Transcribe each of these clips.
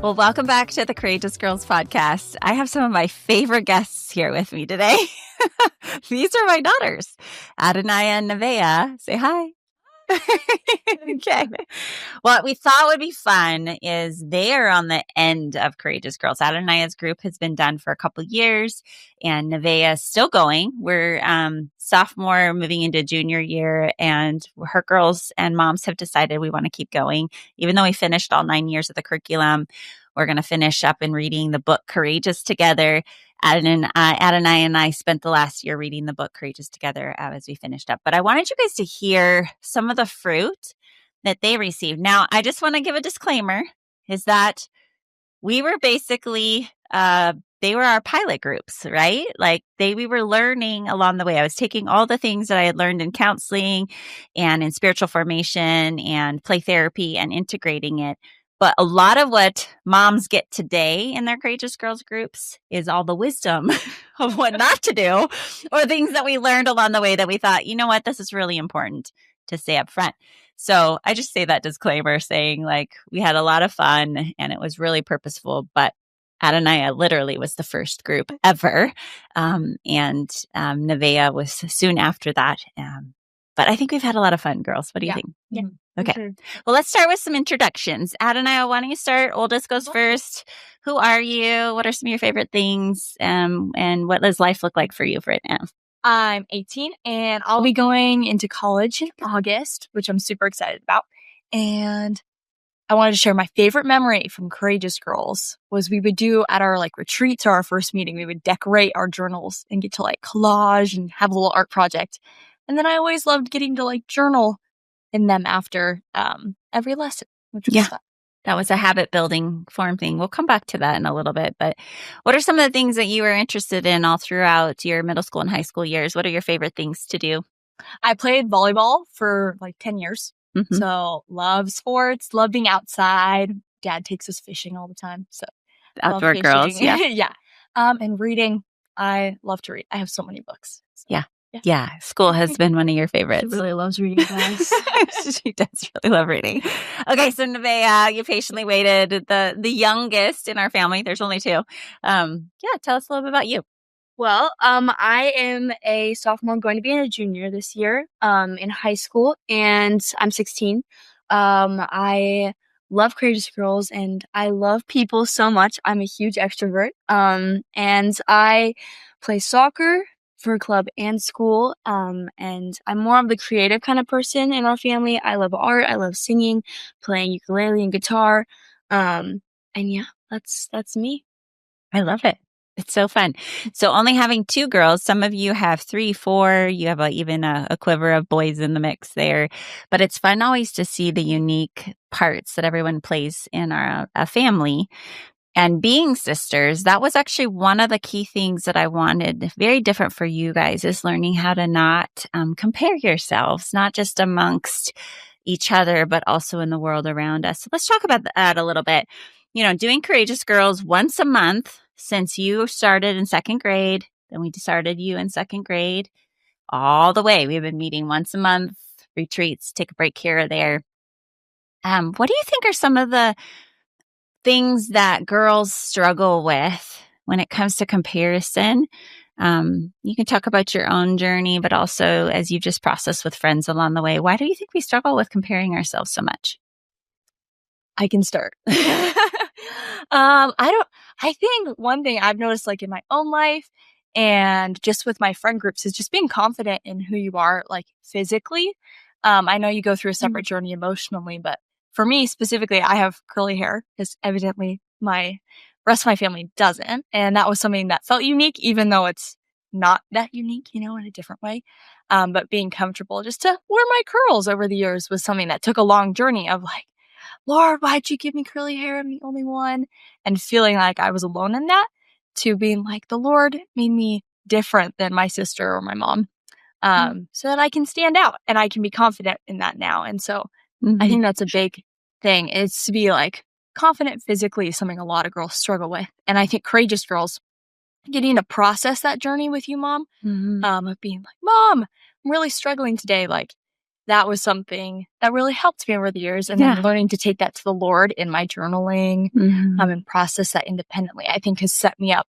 Well, welcome back to the Courageous Girls podcast. I have some of my favorite guests here with me today. These are my daughters, Adonaiya and Neveah. Say hi. Okay. What we thought would be fun is they are on the end of Courageous Girls. Adonaiya's group has been done for a couple of years, and Neveah is still going. We're sophomore, moving into junior year, and her girls and moms have decided we want to keep going. Even though we finished all 9 years of the curriculum, we're going to finish up in reading the book Courageous together. Adonaiya and I spent the last year reading the book Courageous together as we finished up. But I wanted you guys to hear some of the fruit that they received. Now, I just want to give a disclaimer, is that we were basically, they were our pilot groups, right? Like we were learning along the way. I was taking all the things that I had learned in counseling and in spiritual formation and play therapy and integrating it. But a lot of what moms get today in their Courageous Girls groups is all the wisdom of what not to do, or things that we learned along the way that we thought, you know what, this is really important to say up front. So I just say that disclaimer saying, like, we had a lot of fun and it was really purposeful, but Adonaiya literally was the first group ever. And Neveah was soon after that. But I think we've had a lot of fun, girls. What do you think? Yeah. Okay. Sure. Well, let's start with some introductions. Adonaiya, why don't you start? Oldest goes first. Who are you? What are some of your favorite things? And what does life look like for you right now? I'm 18 and I'll be going into college in August, which I'm super excited about. And I wanted to share my favorite memory from Courageous Girls was we would do at our retreats or our first meeting, we would decorate our journals and get to collage and have a little art project. And then I always loved getting to journal in them after every lesson, which was fun. That was a habit building form thing. We'll come back to that in a little bit. But what are some of the things that you were interested in all throughout your middle school and high school years? What are your favorite things to do? I played volleyball for 10 years. Mm-hmm. So love sports, love being outside. Dad takes us fishing all the time. So outdoor girls. Yeah. Yeah. And reading. I love to read. I have so many books. So, yeah. School has been one of your favorites. She really loves reading, guys. She does really love reading. Okay, so Neveah, you patiently waited. The youngest in our family. There's only two. Tell us a little bit about you. Well, I am a sophomore, going to be a junior this year, in high school, and I'm 16. I love Courageous Girls, and I love people so much. I'm a huge extrovert, and I play soccer for club and school, and I'm more of the creative kind of person in our family. I love art, I love singing, playing ukulele and guitar, and that's me. I love it. It's so fun. So only having two girls, some of you have 3, 4, you have even a quiver of boys in the mix there. But it's fun always to see the unique parts that everyone plays in a family. And being sisters, that was actually one of the key things that I wanted, very different for you guys, is learning how to not compare yourselves, not just amongst each other, but also in the world around us. So let's talk about that a little bit. Doing Courageous Girls once a month since you started in second grade, then we started you in second grade, all the way. We've been meeting once a month, retreats, take a break here or there. What do you think are some of the things that girls struggle with when it comes to comparison? You can talk about your own journey, but also as you just process with friends along the way. Why do you think we struggle with comparing ourselves so much? I can start. I think one thing I've noticed in my own life and just with my friend groups is just being confident in who you are, physically. I know you go through a separate journey emotionally, but for me specifically, I have curly hair because evidently my rest of my family doesn't. And that was something that felt unique, even though it's not that unique, in a different way. But being comfortable just to wear my curls over the years was something that took a long journey of Lord, why'd you give me curly hair? I'm the only one. And feeling like I was alone in that, to being the Lord made me different than my sister or my mom, so that I can stand out and I can be confident in that now. And so I think that's a big thing, is to be confident physically is something a lot of girls struggle with. And I think Courageous Girls getting to process that journey with you, Mom, of being Mom, I'm really struggling today. that was something that really helped me over the years. And then learning to take that to the Lord in my journaling and process that independently, I think has set me up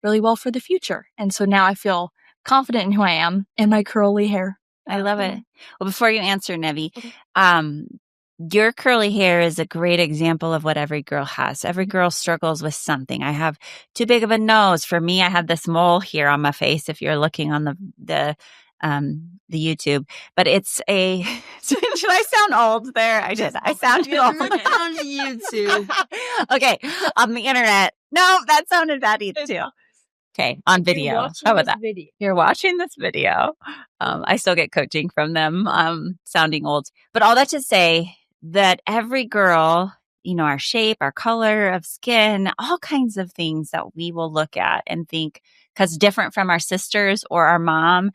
really well for the future. And so now I feel confident in who I am and my curly hair. I love it. Well, before you answer, Nevi, your curly hair is a great example of what every girl has. Every girl struggles with something. I have too big of a nose. For me, I have this mole here on my face. If you're looking on the YouTube, but it's a. Should I sound old there? I did. I sounded old on YouTube. Okay, on the internet. No, that sounded bad too. Okay, on video. How about that? You're watching this video. I still get coaching from them, sounding old. But all that to say that every girl, our shape, our color of skin, all kinds of things that we will look at and think, because different from our sisters or our mom,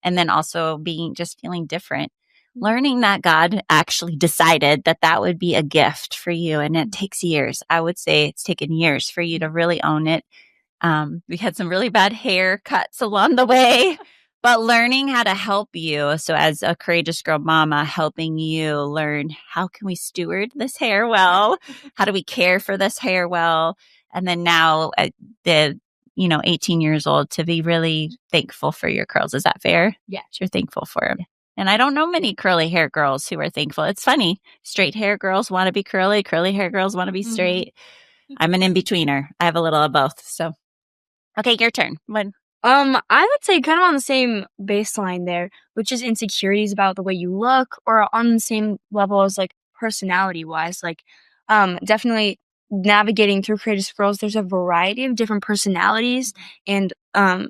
and then also feeling different. Learning that God actually decided that would be a gift for you. And it takes years. I would say it's taken years for you to really own it. We had some really bad haircuts along the way, but learning how to help you. So as a courageous girl mama, helping you learn, how can we steward this hair well? How do we care for this hair well? And then now at the 18 years old, to be really thankful for your curls. Is that fair? Yeah. You're thankful for them. Yeah. And I don't know many curly hair girls who are thankful. It's funny. Straight hair girls want to be curly. Curly hair girls want to be straight. I'm an in-betweener. I have a little of both. So. Okay, your turn. When? I would say kind of on the same baseline there, which is insecurities about the way you look, or on the same level as like personality wise. Like, definitely navigating through Courageous Girls, there's a variety of different personalities and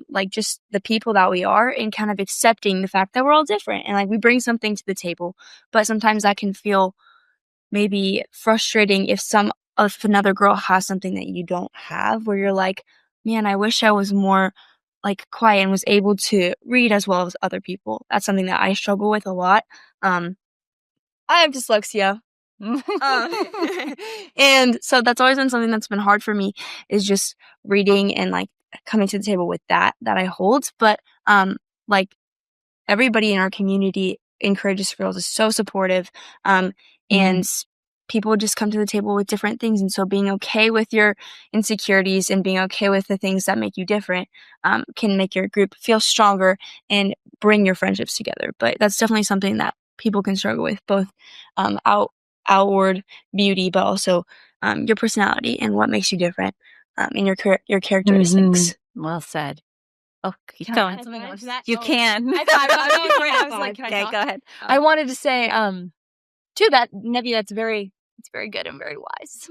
like just the people that we are, and kind of accepting the fact that we're all different and like we bring something to the table. But sometimes that can feel maybe frustrating if another girl has something that you don't have, where you're like, man, I wish I was more like quiet and was able to read as well as other people. That's something that I struggle with a lot. I have dyslexia. And so that's always been something that's been hard for me, is just reading and like coming to the table with that I hold. But like everybody in our community in Courageous Girls is so supportive. And people just come to the table with different things. And so being okay with your insecurities and being okay with the things that make you different can make your group feel stronger and bring your friendships together. But that's definitely something that people can struggle with, both outward beauty, but also your personality and what makes you different in your characteristics. Well said. Oh, keep Can going. You can. I was like, okay, go ahead. I wanted to say, to that, Neveah, it's very good and very wise.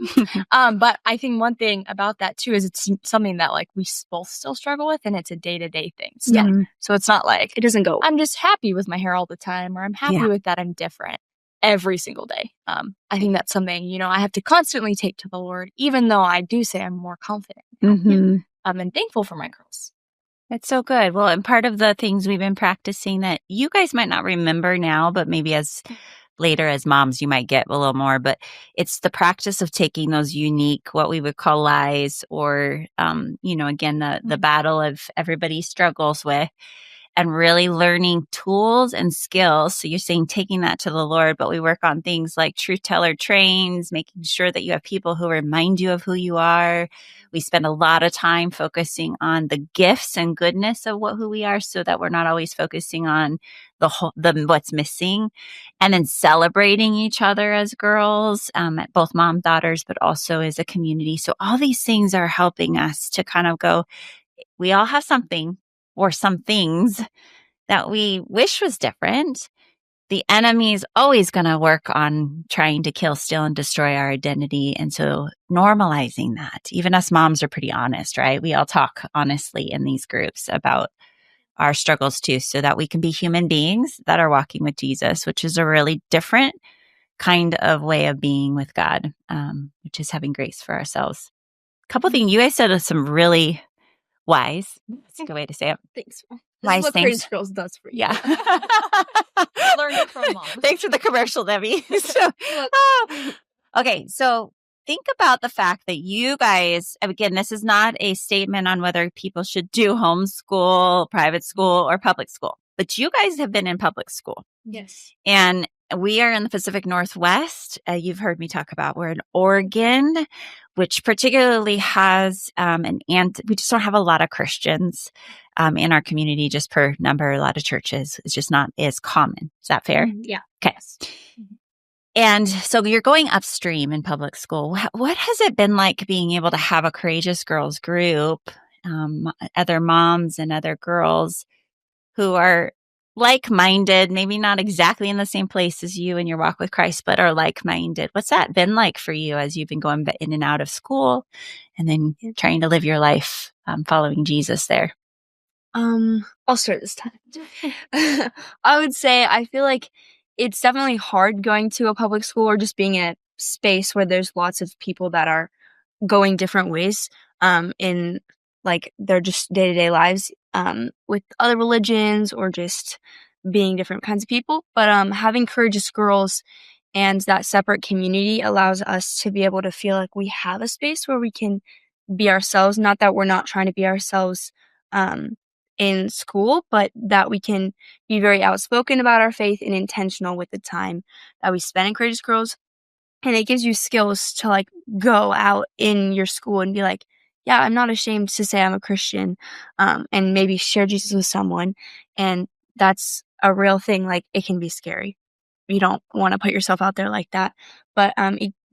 But I think one thing about that too is it's something that like we both still struggle with, and it's a day-to-day thing still. So it's not like it doesn't go, I'm just happy with my hair all the time, or I'm happy with that I'm different every single day. I think that's something, I have to constantly take to the Lord, even though I do say I'm more confident. I'm thankful for my curls. It's so good. Well, and part of the things we've been practicing that you guys might not remember now, but maybe later as moms, you might get a little more, but it's the practice of taking those unique, what we would call lies, or, again, the battle of everybody struggles with, and really learning tools and skills. So you're saying taking that to the Lord, but we work on things like truth teller trains, making sure that you have people who remind you of who you are. We spend a lot of time focusing on the gifts and goodness of who we are, so that we're not always focusing on what's missing, and then celebrating each other as girls, both mom, daughters, but also as a community. So all these things are helping us to kind of go, we all have something or some things that we wish was different. The enemy is always going to work on trying to kill, steal, and destroy our identity. And so normalizing that, even us moms are pretty honest, right? We all talk honestly in these groups about our struggles too, so that we can be human beings that are walking with Jesus, which is a really different kind of way of being with God, which is having grace for ourselves. A couple things you guys said, some really wise. That's a good way to say it. Thanks. This wise is what things. Courageous Girls does for you. Yeah. Learn it from mom. Thanks for the commercial, Debbie. Okay, so think about the fact that you guys, again, this is not a statement on whether people should do homeschool, private school, or public school. but you guys have been in public school. Yes. And we are in the Pacific Northwest. You've heard me talk about we're in Oregon, which particularly has we just don't have a lot of Christians in our community just per number. A lot of churches. It's just not as common. Is that fair? Yeah. Okay. And so you're going upstream in public school. What has it been like being able to have a Courageous Girls group, other moms and other girls who are like-minded, maybe not exactly in the same place as you in your walk with Christ, but are like-minded? What's that been like for you as you've been going in and out of school and then trying to live your life following Jesus there? I'll start this time. I would say I feel like it's definitely hard going to a public school or just being in a space where there's lots of people that are going different ways in like their just day-to-day lives with other religions or just being different kinds of people. But having Courageous Girls and that separate community allows us to be able to feel like we have a space where we can be ourselves. Not that we're not trying to be ourselves in school, but that we can be very outspoken about our faith and intentional with the time that we spend in Courageous Girls. And it gives you skills to like go out in your school and be like, yeah, I'm not ashamed to say I'm a Christian, and maybe share Jesus with someone. And that's a real thing. Like, it can be scary. You don't want to put yourself out there like that. But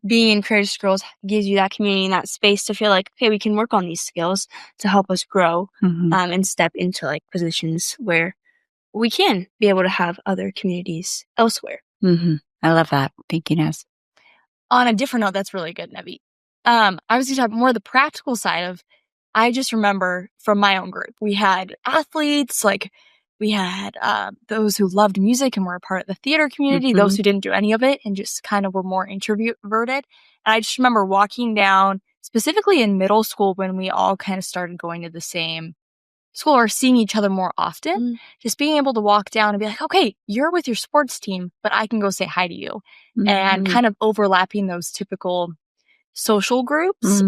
being in Courageous Girls gives you that community and that space to feel like, okay, we can work on these skills to help us grow and step into like positions where we can be able to have other communities elsewhere. I love that. Thank you, Nez. On a different note, that's really good, Nevi. I was going to talk more of the practical side of, I just remember from my own group, we had athletes, like we had those who loved music and were a part of the theater community, those who didn't do any of it and just kind of were more introverted. And I just remember walking down, specifically in middle school when we all kind of started going to the same school or seeing each other more often, just being able to walk down and be like, okay, you're with your sports team, but I can go say hi to you. And kind of overlapping those typical social groups.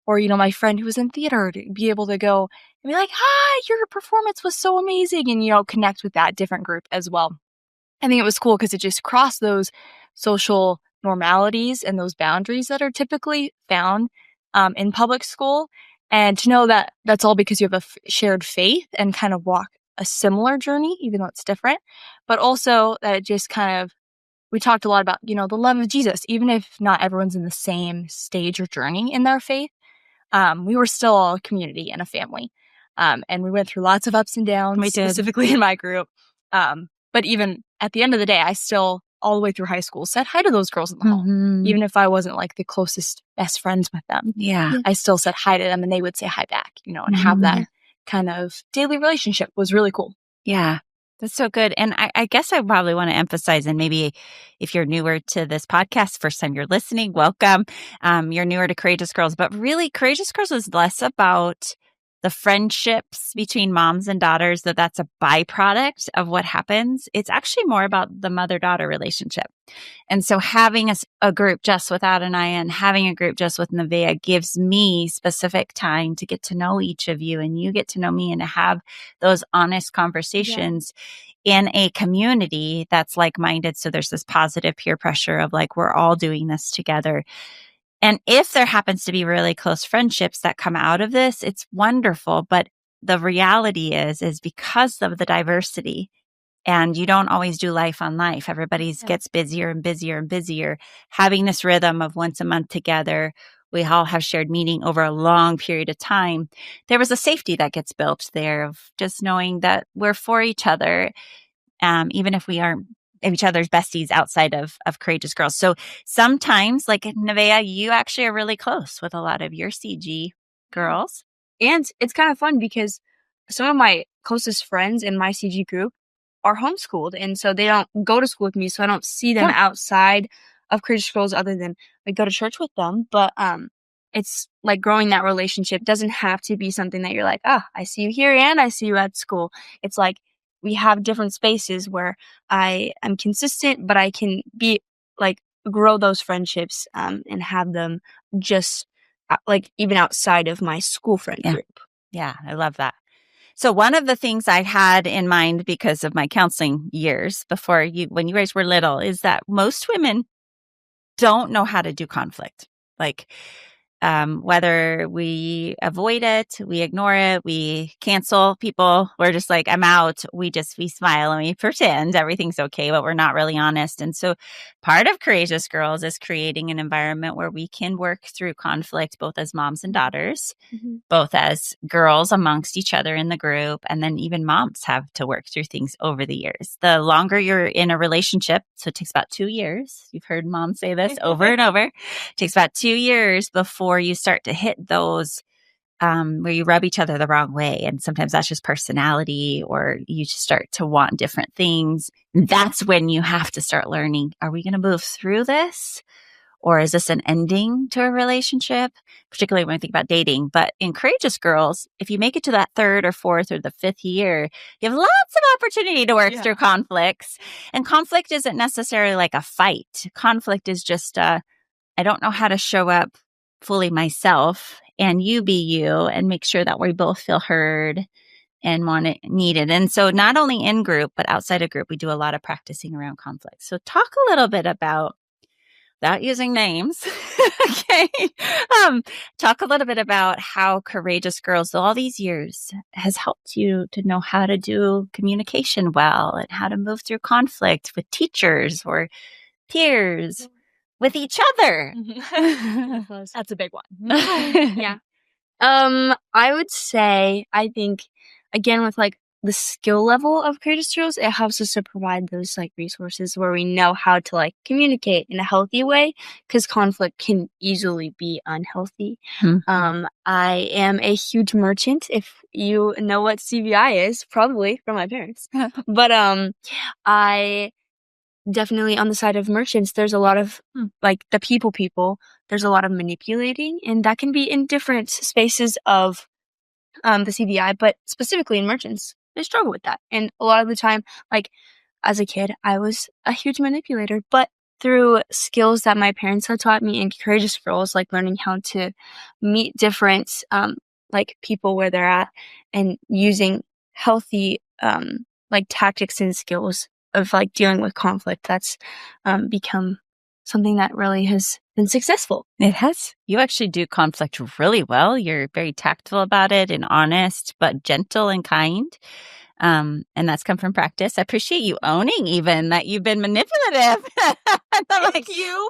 Or, my friend who was in theater to be able to go and be like, hi, your performance was so amazing. And, connect with that different group as well. I think it was cool because it just crossed those social normalities and those boundaries that are typically found in public school. And to know that that's all because you have a shared faith and kind of walk a similar journey, even though it's different. But also that it just kind of, we talked a lot about, the love of Jesus, even if not everyone's in the same stage or journey in their faith. We were still all a community and a family. And we went through lots of ups and downs, specifically in my group. But even at the end of the day, I still, all the way through high school, said hi to those girls in the hall. Even if I wasn't like the closest best friends with them. I still said hi to them and they would say hi back, and have that kind of daily relationship was really cool. Yeah. That's so good. And I guess I probably want to emphasize, and maybe if you're newer to this podcast, first time you're listening, welcome. You're newer to Courageous Girls, but really Courageous Girls is less about the friendships between moms and daughters, that's a byproduct of what happens. It's actually more about the mother-daughter relationship. And so having a group just with Adonaiya and having a group just with Neveah gives me specific time to get to know each of you, and you get to know me, and to have those honest conversations in a community that's like-minded. So there's this positive peer pressure of like, we're all doing this together. And if there happens to be really close friendships that come out of this, it's wonderful. But the reality is because of the diversity, and you don't always do life on life. Everybody gets busier and busier and busier. Having this rhythm of once a month together, we all have shared meeting over a long period of time. There was a safety that gets built there of just knowing that we're for each other, even if we aren't each other's besties outside of Courageous Girls. So sometimes, like Neveah, you actually are really close with a lot of your CG girls. And it's kind of fun because some of my closest friends in my CG group are homeschooled. And so they don't go to school with me. So I don't see them outside of Courageous Girls other than I go to church with them. But it's like growing that relationship doesn't have to be something that you're like, I see you here and I see you at school. It's like we have different spaces where I am consistent, but I can be like grow those friendships and have them just like even outside of my school friend group. Yeah, I love that. So one of the things I had in mind because of my counseling years when you guys were little, is that most women don't know how to do conflict. Like, whether we avoid it, we ignore it, we cancel people, we're just like, I'm out. We smile and we pretend everything's okay, but we're not really honest. And so part of Courageous Girls is creating an environment where we can work through conflict, both as moms and daughters, both as girls amongst each other in the group. And then even moms have to work through things over the years. The longer you're in a relationship, so it takes about 2 years. You've heard mom say this over and over. It takes about 2 years before you start to hit those where you rub each other the wrong way. And sometimes that's just personality, or you just start to want different things. And that's when you have to start learning, are we going to move through this? Or is this an ending to a relationship? Particularly when we think about dating. But in Courageous Girls, if you make it to that 3rd or 4th or the 5th year, you have lots of opportunity to work through conflicts. And conflict isn't necessarily like a fight. Conflict is just I don't know how to show up fully myself, and you be you, and make sure that we both feel heard and needed. And so not only in group, but outside of group, we do a lot of practicing around conflict. So talk a little bit about, without using names, okay. Talk a little bit about how Courageous Girls, all these years, has helped you to know how to do communication well and how to move through conflict with teachers or peers, with each other. That's a big one. Yeah. I would say, I think, again, with like the skill level of Courageous Girls, it helps us to provide those like resources where we know how to like communicate in a healthy way, because conflict can easily be unhealthy. I am a huge merchant. If you know what CVI is, probably from my parents. But I definitely, on the side of merchants, there's a lot of like the people, there's a lot of manipulating, and that can be in different spaces of the CVI, but specifically in merchants, they struggle with that. And a lot of the time, like as a kid, I was a huge manipulator, but through skills that my parents had taught me in Courageous Girls, like learning how to meet different like people where they're at, and using healthy like tactics and skills of like dealing with conflict, that's become something that really has been successful. It has. You actually do conflict really well. You're very tactful about it and honest, but gentle and kind. And that's come from practice. I appreciate you owning even that you've been manipulative. Thank you.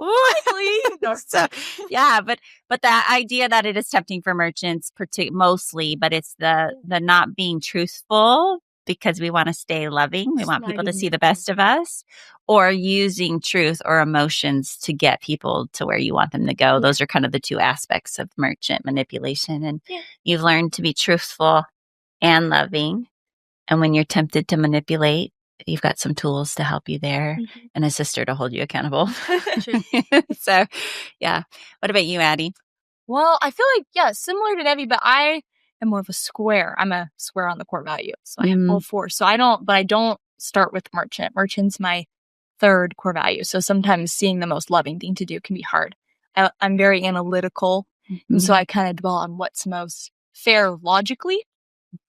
So, yeah, but that idea that it is tempting for merchants, mostly, but it's the not being truthful because we want to stay loving. We want people to see the best of us, or using truth or emotions to get people to where you want them to go. Those are kind of the two aspects of merchant manipulation. And you've learned to be truthful and loving. And when you're tempted to manipulate, you've got some tools to help you there, and a sister to hold you accountable. So, yeah. What about you, Addie? Well, I feel like, similar to Nevi, but I am more of a square. I'm a square on the core value. So I have all 4. So I don't start with merchant. Merchant's my 3rd core value. So sometimes seeing the most loving thing to do can be hard. I'm very analytical. And so I kind of dwell on what's most fair logically,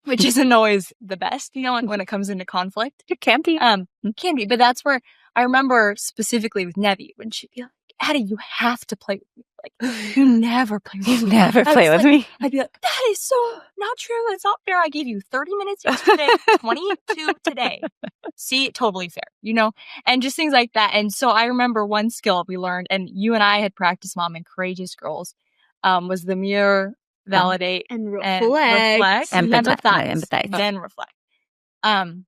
which isn't always the best, when it comes into conflict. It can be. Can be. But that's where I remember specifically with Nevi, when she'd be like, Addie, you have to play with me. Like, you never play with me. You never play with me. I'd be like, that is so not true. It's not fair. I gave you 30 minutes yesterday, 22 today. See, totally fair, and just things like that. And so I remember one skill we learned, and you and I had practiced, Mom, in Courageous Girls, was the mirror, validate, and reflect. Empathize. Then reflect. And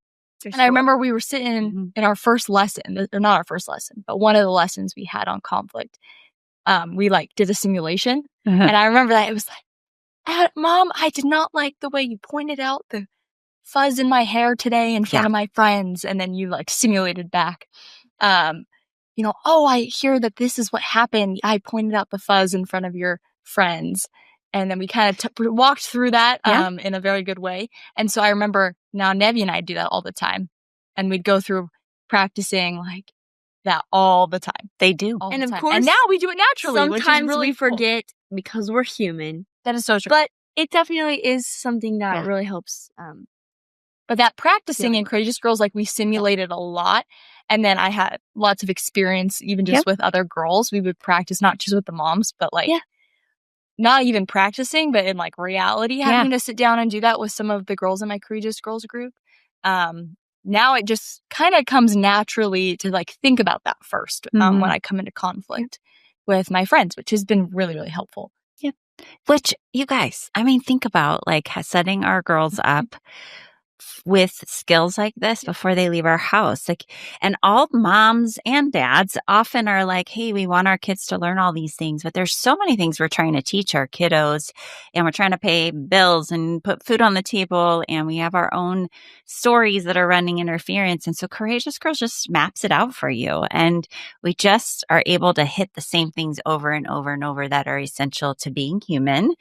I remember we were sitting in our first lesson, or not our first lesson, but one of the lessons we had on conflict. We did a simulation, and I remember that it was like, Mom, I did not like the way you pointed out the fuzz in my hair today in front of my friends, and then you simulated back. I hear that this is what happened. I pointed out the fuzz in front of your friends. And then we kind of walked through that in a very good way. And so I remember now Nevi and I do that all the time. And we'd go through practicing that all the time. They do. And of course, and now we do it naturally. Sometimes which is really we forget because we're human. That is so true. But it definitely is something that really helps But that practicing in Courageous Girls, like we simulated a lot. And then I had lots of experience, even just with other girls. We would practice not just with the moms, but like not even practicing, but in like reality, having to sit down and do that with some of the girls in my Courageous Girls group. Now it just kind of comes naturally to like think about that first when I come into conflict with my friends, which has been really, really helpful. Yep. Which, you guys, I mean, think about like setting our girls up with skills like this before they leave our house. Like, and all moms and dads often are like, hey, we want our kids to learn all these things, but there's so many things we're trying to teach our kiddos, and we're trying to pay bills and put food on the table, and we have our own stories that are running interference. And so Courageous Girls just maps it out for you. And we just are able to hit the same things over and over and over that are essential to being human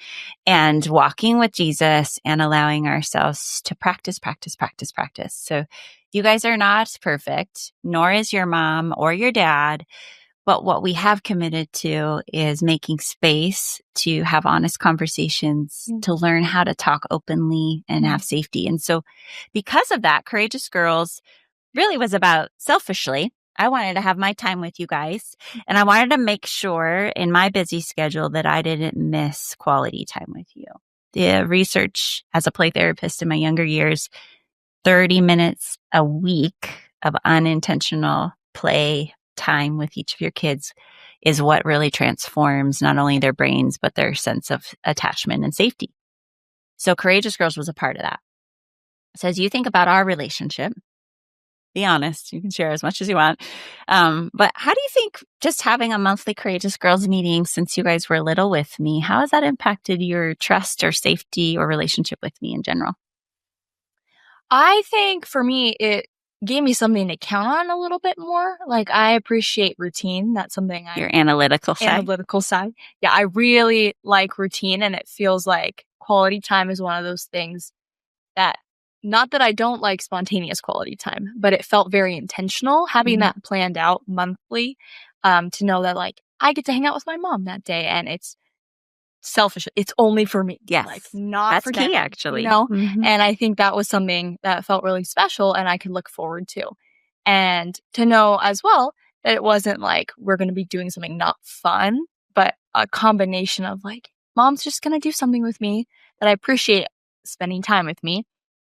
and walking with Jesus and allowing ourselves to practice. So you guys are not perfect, nor is your mom or your dad. But what we have committed to is making space to have honest conversations, to learn how to talk openly and have safety. And so because of that, Courageous Girls really was about selfishly, I wanted to have my time with you guys, and I wanted to make sure in my busy schedule that I didn't miss quality time with you. The research as a play therapist in my younger years, 30 minutes a week of unintentional play time with each of your kids is what really transforms not only their brains, but their sense of attachment and safety. So Courageous Girls was a part of that. So as you think about our relationship, be honest, you can share as much as you want. But how do you think just having a monthly Courageous Girls meeting since you guys were little with me, how has that impacted your trust or safety or relationship with me in general? I think for me, it gave me something to count on a little bit more. Like I appreciate routine. That's something Your analytical side. Yeah, I really like routine, and it feels like quality time is one of those things that, not that I don't like spontaneous quality time, but it felt very intentional having that planned out monthly, to know that like I get to hang out with my mom that day, and it's selfish. It's only for me. Yes. Like not That's for key, them, actually. you know? And I think that was something that felt really special and I could look forward to. And to know as well that it wasn't like we're going to be doing something not fun, but a combination of like, mom's just going to do something with me that I appreciate spending time with me.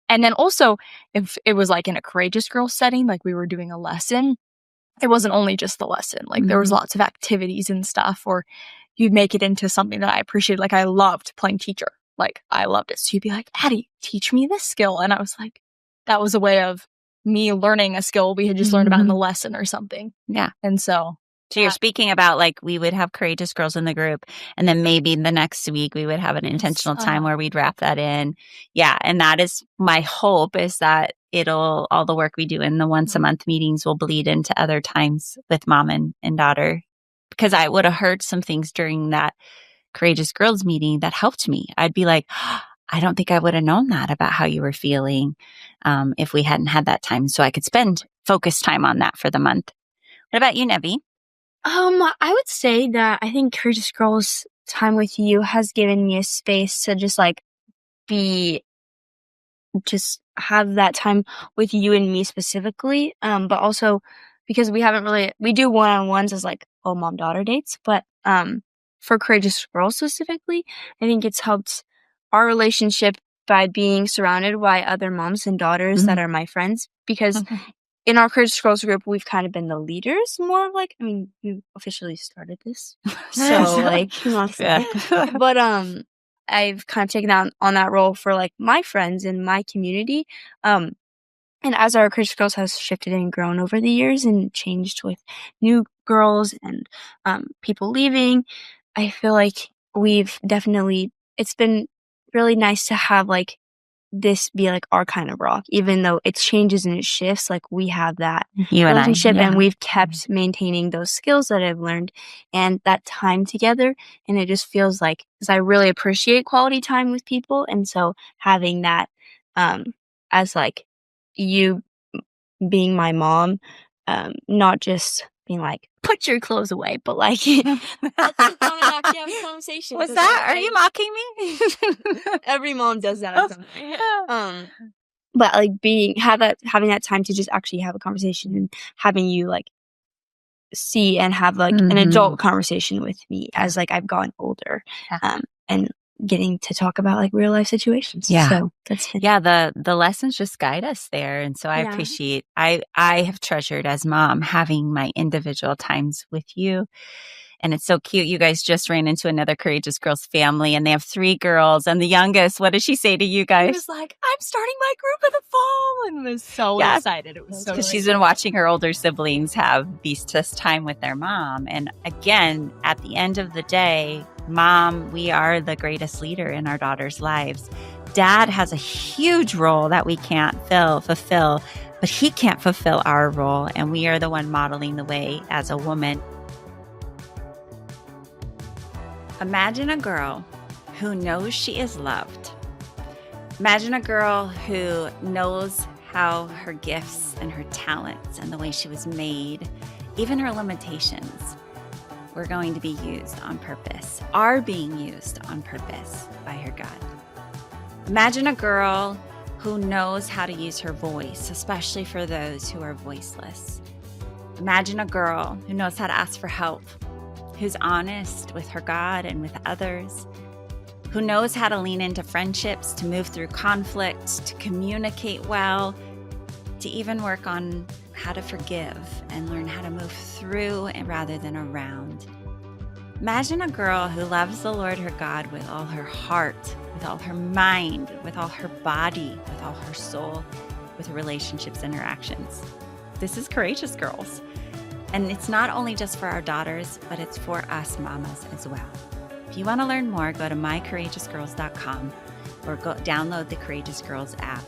And then also, if it was like in a Courageous Girl setting, like we were doing a lesson, it wasn't only just the lesson. Like there was lots of activities and stuff, or you'd make it into something that I appreciated. Like I loved playing teacher. Like I loved it. So you'd be like, Addie, teach me this skill. And I was like, that was a way of me learning a skill we had just learned about in the lesson or something. Yeah. And so you're speaking about like we would have Courageous Girls in the group, and then maybe the next week we would have an intentional time where we'd wrap that in. Yeah. And that is my hope, is that all the work we do in the once a month meetings will bleed into other times with mom and daughter, because I would have heard some things during that Courageous Girls meeting that helped me. I'd be like, I don't think I would have known that about how you were feeling if we hadn't had that time. So I could spend focused time on that for the month. What about you, Nevi? I would say that I think Courageous Girls time with you has given me a space to just like have that time with you and me specifically. But also because we do one-on-ones as like mom-daughter dates, but for Courageous Girls specifically, I think it's helped our relationship by being surrounded by other moms and daughters that are my friends, because in our Courageous Girls group, we've kind of been the leaders more of like, I mean, you officially started this. So like, but I've kind of taken on that role for like my friends in my community. And as our Courageous Girls has shifted and grown over the years and changed with new girls and people leaving, I feel like it's been really nice to have like this be like our kind of rock, even though it changes and it shifts. Like we have that relationship and we've kept maintaining those skills that I've learned and that time together. And it just feels like, because I really appreciate quality time with people. And so having that as like you being my mom, not just being like, put your clothes away, but like conversation. Was that? Are you mocking me? Every mom does that at some point. but like having that time to just actually have a conversation and having you like see and have like an adult conversation with me as like I've gotten older, and getting to talk about like real life situations. Yeah. So that's been, the lessons just guide us there. And so I appreciate, I have treasured as mom having my individual times with you. And it's so cute. You guys just ran into another Courageous Girls family, and they have 3 girls. And the youngest, what did she say to you guys? She was like, I'm starting my group in the fall, and was so excited. It was so because she's been watching her older siblings have this time with their mom. And again, at the end of the day, Mom, we are the greatest leader in our daughters' lives. Dad has a huge role that we can't fulfill, but he can't fulfill our role. And we are the one modeling the way as a woman. Imagine a girl who knows she is loved. Imagine a girl who knows how her gifts and her talents and the way she was made, even her limitations, were going to be used on purpose, are being used on purpose by her God. Imagine a girl who knows how to use her voice, especially for those who are voiceless. Imagine a girl who knows how to ask for help, who's honest with her God and with others, who knows how to lean into friendships, to move through conflict, to communicate well, to even work on how to forgive and learn how to move through rather than around. Imagine a girl who loves the Lord her God with all her heart, with all her mind, with all her body, with all her soul, with relationships and her actions. This is Courageous Girls. And it's not only just for our daughters, but it's for us mamas as well. If you want to learn more, go to mycourageousgirls.com or go download the Courageous Girls app.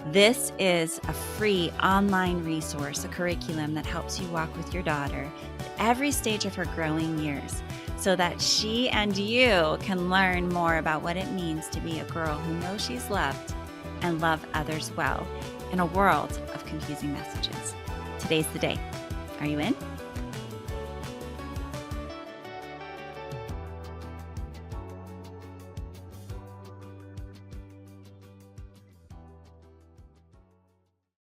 This is a free online resource, a curriculum that helps you walk with your daughter at every stage of her growing years so that she and you can learn more about what it means to be a girl who knows she's loved and love others well in a world of confusing messages. Today's the day. Are you in?